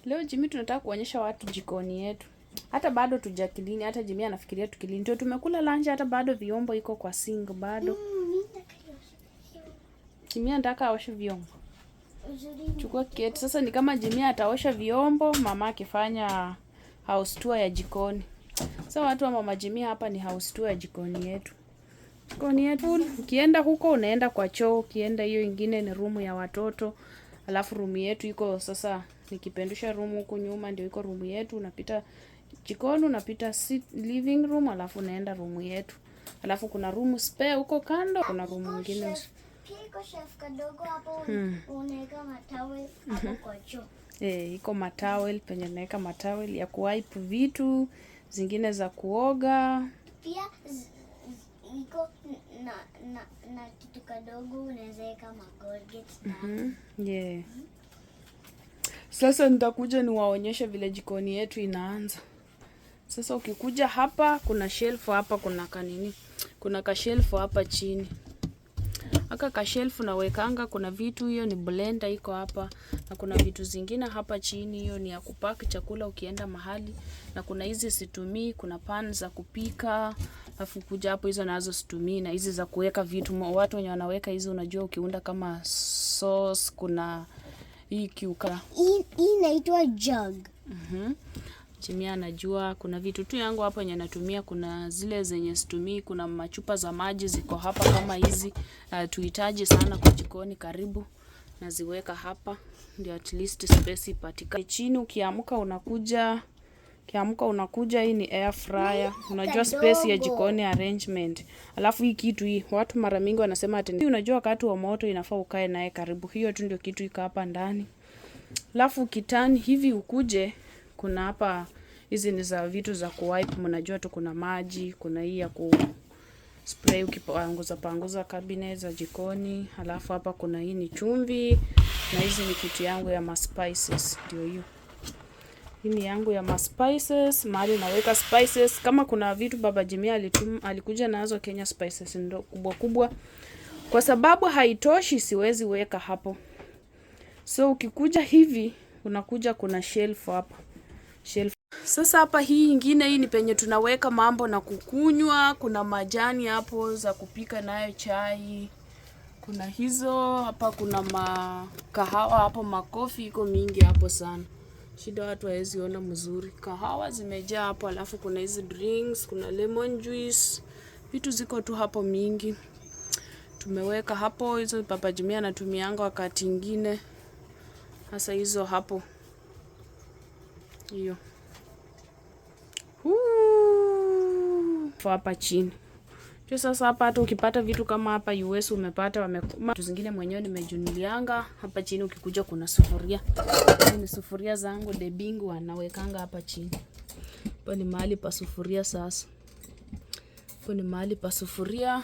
Leo Jimmy tunataka kuonyesha watu jikoni yetu. Hata bado tujakilini, hata Jimmy anafikiria tukilini. Ndio tumekula lunch, hata bado vyombo iko kwa sink bado. Jimmy anataka aoshe vyombo. Chukua kiti. Sasa ni kama Jimmy ataosha vyombo, mama akifanya house tour ya jikoni. Sasa watu wa mama Jimmy hapa ni house tour ya jikoni yetu. Jikoni yetu, ukienda huko unaenda kwa choo, ukienda hiyo ingine ni room ya watoto. Alafu room yetu iko sasa nikipendusha room huko nyuma ndio iko room yetu, unapita jikoni, unapita living room, alafu unaenda room yetu. Alafu kuna room spare huko kando, kuna room nyingine. Iko chef kadogo hapo unaweka matawel hapo kwa choo. Iko matawel penye naweka matawel ya kuwipe vitu, zingine za kuoga. Pia iko na kitu kadogo unaweza weka Colgate. Sasa nitakuja niwaonyeshe vile jikoni yetu inaanza. Sasa ukikuja hapa kuna shelf hapa, kuna kanini. Kuna ka shelf hapa chini. Aka ka shelf nawekanga kuna vitu, hiyo ni blender iko hapa, na kuna vitu zingine hapa chini, hiyo ni ya kupaki chakula ukienda mahali, na kuna hizi situmii, kuna pan za kupika, afu kuja hapo hizo nazo situmii, na hizi za kuweka vitu watu wenye wanaweka hizo, unajua ukiunda kama sauce, kuna hii kiuka. Hii inaitwa jug. Jimmy anajua kuna vitu tu yangu hapo yenye natumia, kuna zile zenye situmii, kuna machupa za maji ziko hapa kama hizi, tuhitaji sana kwa jikoni karibu, naziweka hapa ndio at least space ipatikane. Chini ukiamka unakuja hii ni air fryer. Unajua space ya jikoni arrangement. Alafu hii kitu hii watu mara mingi wanasema ati unajua wakati wa moto inafaa ukae naye karibu. Hiyo tu ndio kitu iko hapa ndani. Alafu kitani hivi ukuje kuna hapa hizi ni za vitu za kuwipe, mnajua tu kuna maji, kuna hii ya ku spray ukipanguza cabinet za jikoni. Alafu hapa kuna hii ni chumvi, na hizi ni kitu yangu ya spices ndio hiyo. Hii ni yangu ya spices, mahali naweka spices. Kama kuna vitu baba Jimmy alikuja nazo Kenya spices ndo kubwa kubwa. Kwa sababu haitoshi siwezi weka hapo. So ukikuja hivi unakuja kuna shelf hapa. Sasa hapa hii ingine hii ni penye tunaweka mambo na kukunywa, kuna majani hapo za kupika nayo chai. Kuna hizo hapa, kuna kahawa hapo, makofi iko mingi hapo sana. Shida watu hawezi ona mzuri. Kahawa zimejaa hapo, alafu kuna hizi drinks, kuna lemon juice. Vitu ziko tu hapo mingi. Tumeweka hapo hizo Papa Jimmy anatumianga wakati ingine. Sasa hizo hapo. Hiyo. Hapa chini. Sasa hapa hata ukipata vitu kama hapa US umepata vitu zingine mwenyewe nimejunulianga. Hapa chini ukikuja kuna sufuria. Ni sufuria zangu de bingu anawekanga hapa chini. Hapo ni mahali pa sufuria sasa. Hapo ni mahali pa sufuria.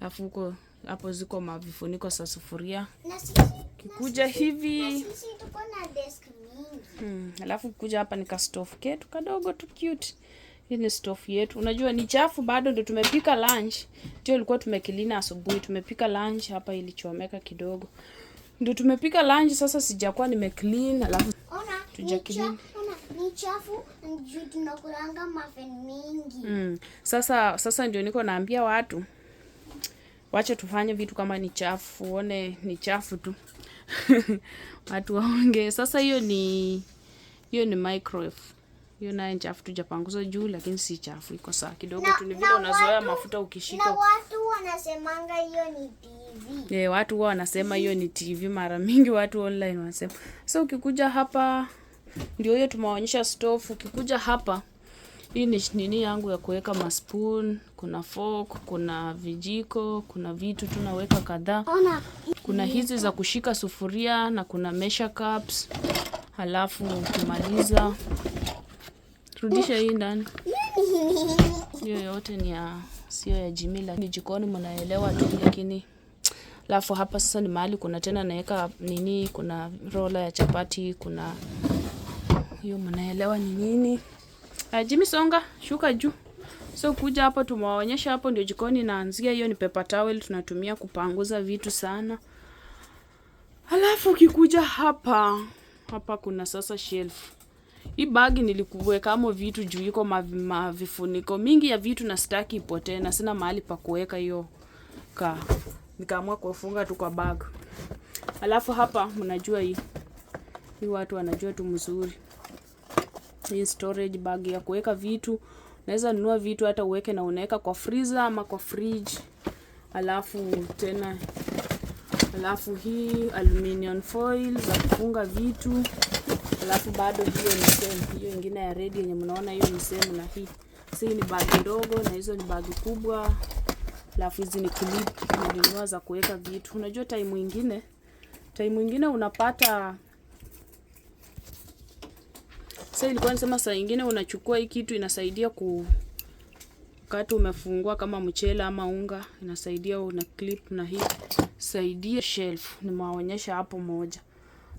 Alafu huko hapo ziko mavifuniko za sufuria. Kikuja hivi. Sisi tuko na desk mingi. Alafu kuja hapa ni ka stove ketu kadogo tu cute. Hii ni stove yetu. Unajua ni chafu bado ndio tumepika lunch. Ndio ilikuwa tumekilina asubuhi. Tumepika lunch hapa ilichomeka kidogo. Ndio tumepika lunch sasa sijakuwa nimeclean alafu tujakilina. Ni chafu ndio tunakulanga muffin mingi. Sasa ndio niko naambia watu wacha tufanye vitu kama ni chafu, uone ni chafu tu. Watu waonge. Sasa hiyo ni microwave. Hiyo nayo chafu tujapanguza juu lakini si chafu, iko sawa kidogo tu, ni vile unazoea mafuta ukishika. Na watu wanasemanga hiyo ni TV. Watu wao wanasema hiyo ni TV mara mingi watu online wanasema. So ukikuja hapa ndio hiyo tumeonyesha stove. Ukikuja hapa hii ni nini yangu ya kuweka maspoon, kuna fork, kuna vijiko, kuna vitu tunaweka kadhaa. Kuna hizi za kushika sufuria na kuna measure cups. Halafu kumaliza rudisha hii ndani. Hiyo yote ni sio ya Jimmy lakini jikoni mnaelewa tu lakini. Alafu hapa sasa ni mahali kuna tena naweka nini, kuna roller ya chapati, kuna hiyo mnaelewa ni nini. Jimmy songa, shuka juu. So kuja hapo tumewaonyesha hapo ndio jikoni inaanzia. Hiyo ni paper towel tunatumia kupanguza vitu sana. Alafu ukikuja hapa hapa kuna sasa shelf. Hii bagi nilikuweka amo vitu juu iko vifuniko mingi ya vitu na sitaki ipotee na sina mahali pa kuweka hiyo nikaamua kufunga tu kwa bag. Alafu hapa mnajua hii watu wanajua tu mzuri. Hii storage bag ya kuweka vitu. Unaweza nunua vitu hata uweke na unaweka kwa freezer ama kwa fridge. Alafu hii aluminium foil za kufunga vitu. Alafu bado hiyo ni same. Hiyo ingine ya red yenye mnaona hiyo ni same na hii. Hii ni bag ndogo na hizo ni bag kubwa. Alafu hizi ni clip nilinunua za kuweka vitu. Unajua time mwingine unapata sasa ilikuwa nasema saa nyingine unachukua hii kitu inasaidia wakati umefungua kama mchele ama unga, inasaidia una clip na hii saidia shelf. Nimewaonyesha hapo moja.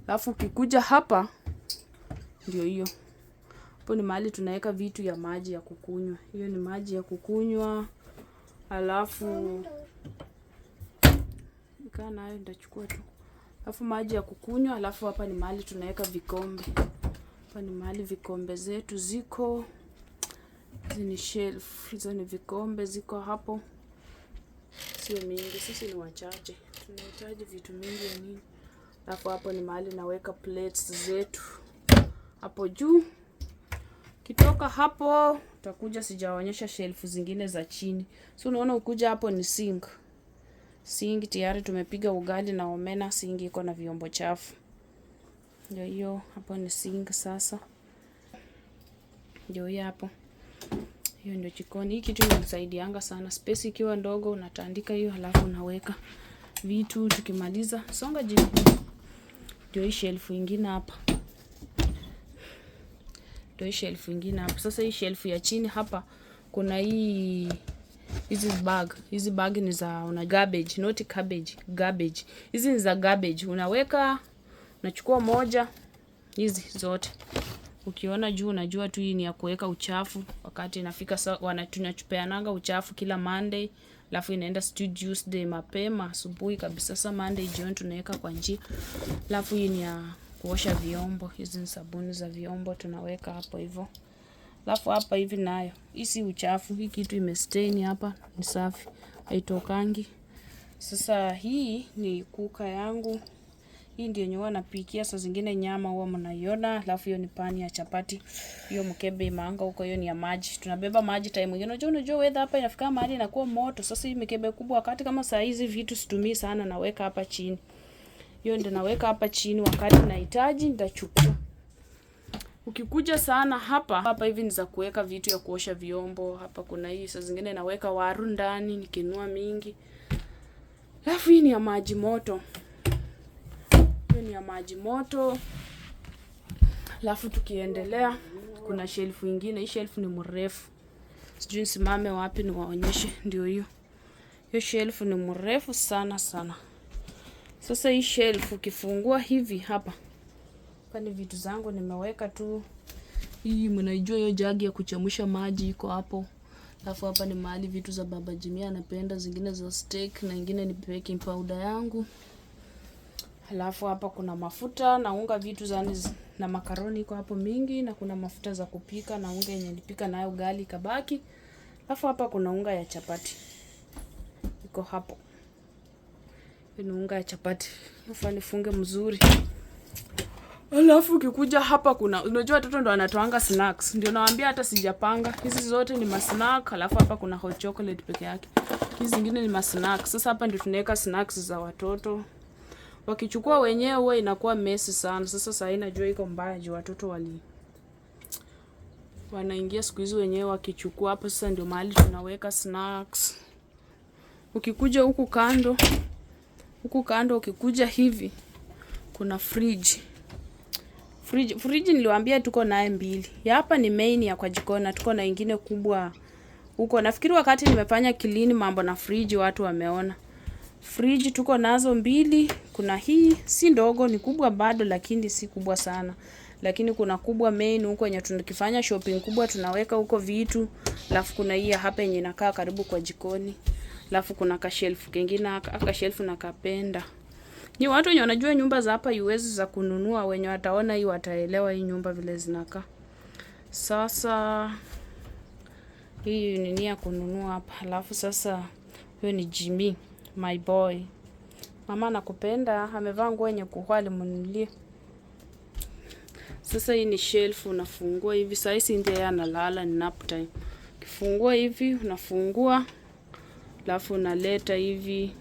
Alafu ukikuja hapa ndio hiyo. Hapo ni mahali tunaweka vitu ya maji ya kukunywa. Hiyo ni maji ya kukunywa. Alafu nikaa nayo nitachukua tu. Alafu maji ya kukunywa, alafu hapa ni mahali tunaweka vikombe. Hapa ni mahali vikombe zetu ziko. Hizi ni shelf. Hizo ni vikombe ziko hapo. Sio mingi, sisi ni wachache. Tunahitaji vitu mingi ya nini? Alafu hapo ni mahali naweka plates zetu. Hapo juu. Kitoka hapo, utakuja sijaonyesha shelf zingine za chini. So unaona ukuja hapo ni sink. Sink tayari tumepiga ugali na omena, sink iko na vyombo chafu. Ndio hiyo, hapo ni sink sasa. Ndio hiyo hapo. Hiyo ndio jikoni. Hii kitu inasaidianga sana. Space ikiwa ndogo unatandika hiyo halafu unaweka vitu tukimaliza. Songa juu. Ndio hii shelf ingine hapa. Ndio hii shelf ingine hapa. Sasa hii shelf ya chini hapa kuna hizi bag ni za garbage, not cabbage, garbage. Hizi ni za garbage. Unachukua moja hizi zote. Ukiona juu unajua tu hii ni ya kuweka uchafu. Wakati inafika tunachupeananga uchafu kila Monday. Alafu inaenda Tuesday mapema asubuhi kabisa. Sasa Monday jioni tunaweka kwa njia. Alafu hii ni ya kuosha vyombo. Hizi ni sabuni za vyombo tunaweka hapo hivyo. Alafu hapa hivi nayo. Hii si uchafu. Hii kitu imestain hapa. Ni safi. Haitokangi. Sasa hii ni kuka yangu. Hii ndio yenye huwa napikia saa zingine nyama huwa mnaiona. Alafu hiyo ni pani ya chapati. Hiyo mkebe imeanga huko, hiyo ni ya maji. Tunabeba maji time nyingine. Unajua weather hapa inafika mahali inakuwa moto. Sasa hii mkebe kubwa wakati kama saa hizi vitu situmii sana naweka hapa chini. Hiyo ndio naweka hapa chini wakati nahitaji nitachukua. Ukikuja sana hapa hivi ni za kuweka vitu ya kuosha vyombo. Hapa kuna hii saa zingine naweka waru ndani nikinua mingi. Alafu hii ni ya maji moto. Hiyo ni ya maji moto. Alafu tukiendelea kuna shelf nyingine. Hii shelf ni mrefu. Sijui nisimame wapi niwaonyeshe. Ndio hiyo. Hiyo shelf ni mrefu sana sana. Sasa hii shelf ukifungua hivi hapa. Hapa ni vitu zangu nimeweka tu. Hii mnaijua hiyo jagi ya kuchemsha maji iko hapo. Alafu hapa ni mahali vitu za baba Jimmy anapenda, zingine za steak na nyingine ni baking powder yangu. Alafu hapa kuna mafuta na unga vitu na makaroni iko hapo mingi, na kuna mafuta za kupika na unga yenye nilipika nayo ugali kabaki. Alafu hapa kuna unga ya chapati. Iko hapo. Ni unga ya chapati. Nafaa nifunge mzuri. Alafu ukikuja hapa kuna unajua watoto ndo wanatoanga snacks. Ndio nawaambia hata sijapanga. Hizi zote ni masnack. Alafu hapa kuna hot chocolate peke yake. Hizi zingine ni masnack. Sasa hapa ndio tunaweka snacks za watoto. Wakichukua wenyewe huwa inakuwa messy sana. Sasa haina jua iko mbaya juu watoto wanaingia siku hizo wenyewe wakichukua hapo. Sasa ndio mahali tunaweka snacks. Ukikuja huku kando ukikuja hivi kuna fridge niliwaambia tuko naye mbili. Ya hapa ni main ya kwa jikoni, tuko na nyingine kubwa huko. Nafikiri wakati nimefanya clean mambo na fridge watu wameona. Fridge tuko nazo mbili. Kuna hii si ndogo, ni kubwa bado lakini si kubwa sana. Lakini kuna kubwa main huko yenye tunakifanya shopping kubwa tunaweka huko vitu. Alafu kuna hii hapa yenye inakaa karibu kwa jikoni. Alafu kuna ka shelf kingine, aka shelf na kapenda. Ni watu wenye wanajua nyumba za hapa US za kununua, wenye wataona hii wataelewa hii nyumba vile zinakaa. Sasa hii ni nia kununua hapa. Alafu sasa huyo ni Jimmy, my boy. Mama nakupenda, amevaa nguo yenye kuhua alimununulia. Sasa hii ni shelf unafungua hivi. Sasa hizi ndio analala, ni nap time. Ukifungua hivi unafungua. Alafu unaleta hivi.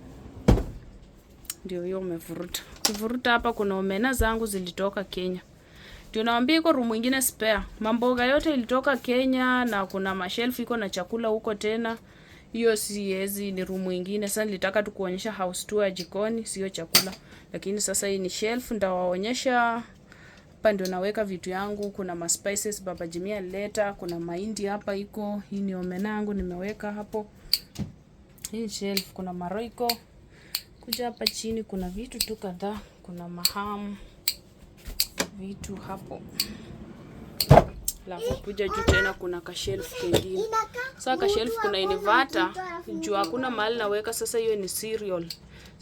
Ndio hiyo umevuruta. Ukivuruta hapa kuna omena zangu zilitoka Kenya. Ndio naambia iko room nyingine spare. Mamboga yote ilitoka Kenya na kuna mashelf iko na chakula huko tena. Hiyo siezi ni room nyingine. Sasa nilitaka tu kuonyesha house tour ya jikoni, sio chakula. Lakini sasa hii ni shelf ndawaonyesha. Hapa ndio naweka vitu yangu. Kuna ma spices baba Jimmy alileta, kuna mahindi hapa iko. Hii ni omena yangu nimeweka hapo. Hii shelf kuna maroiko. Kuja hapa chini kuna vitu tu kadhaa, kuna mahamu vitu hapo. Alafu kuja juu tena kuna kashelf kengine. Sasa kashelf kuna inverter, juu hakuna mahali naweka. Sasa hiyo ni cereal.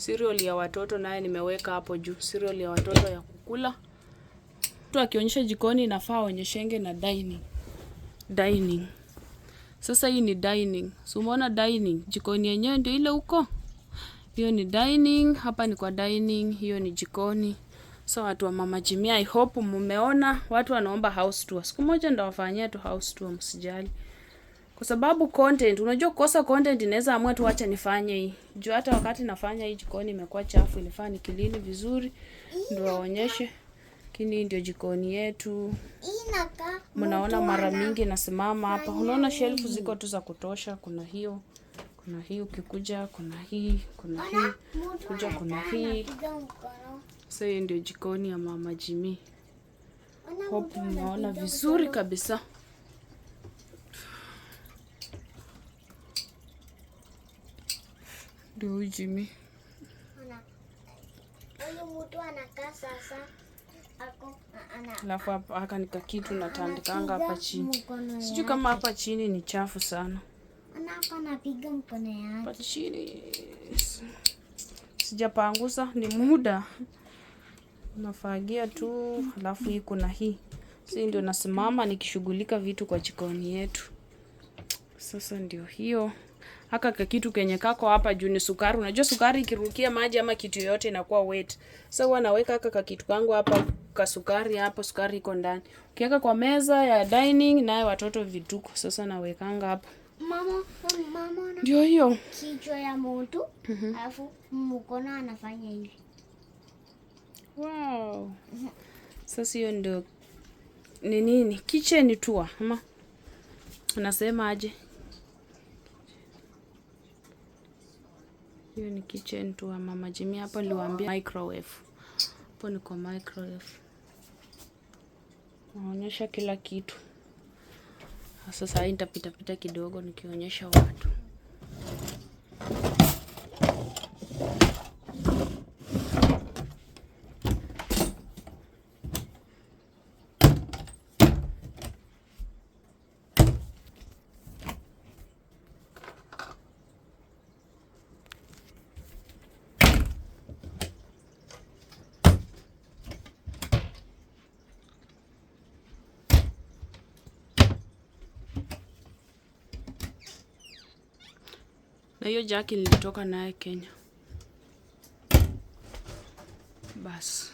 Cereal ya watoto naye nimeweka hapo juu. Cereal ya watoto ya kukula. Tu akionyesha jikoni inafaa aonyeshenge na dining. Sasa hii ni dining. So umeona dining, jikoni yenyewe ndio ile huko. Hiyo ni dining, hapa ni kwa dining, hiyo ni jikoni. So watu wa Mama Jimmy, I hope mmeona. Watu wanaomba house tour. Siku moja ndawafanyia tu house tour, msijali. Kwa sababu content, unajua kukosa content inaweza amua tu acha nifanye hii. Juu hata wakati nafanya hii jikoni imekuwa chafu, ilifaa nikilini vizuri ndio waonyeshe. Lakini ndio jikoni yetu. Mnaona mara mingi nasimama hapa. Unaona shelf ziko tu za kutosha, kuna hiyo. Kuna hii ukikuja, kuna hii, kuna hii, kuja kuna hii. Sasa hii ndio jikoni ya Mama Jimmy. Hope mnaona vizuri kabisa. Ndio Jimmy. Huyu mtu anakaa sasa. Alafu hapa nika kitu natandikanga hapa chini. Sijui kama hapa chini ni chafu sana. Anapiga mkono yake. Hapa chini sijapangusa, ni muda. Nafagia tu. Alafu hii kuna hii. Sisi ndio nasimama nikishughulika vitu kwa jikoni yetu. Sasa ndio hiyo. Haka kitu kenye kako hapa juu ni sukari. Unajua sukari ikirukia maji ama kitu yote inakuwa wet. Sasa huwa naweka haka kitu kangu hapa ka sukari hapo, sukari iko ndani. Ukiweka kwa meza ya dining naye watoto vituko. Sasa nawekanga hapa. Mama ndio hiyo. Kichwa ya mtu, alafu mkono anafanya hivi. Wow. Sasa hiyo ndio ni nini? Kitchen tour ama unasema aje? Hiyo ni kitchen tour Mama Jimmy. Hapo niliwaambia microwave. Hapo ni kwa microwave. Naonyesha kila kitu. Sasa hii nitapita kidogo nikionyesha watu. Na hiyo jaki nilitoka naye Kenya. Bas.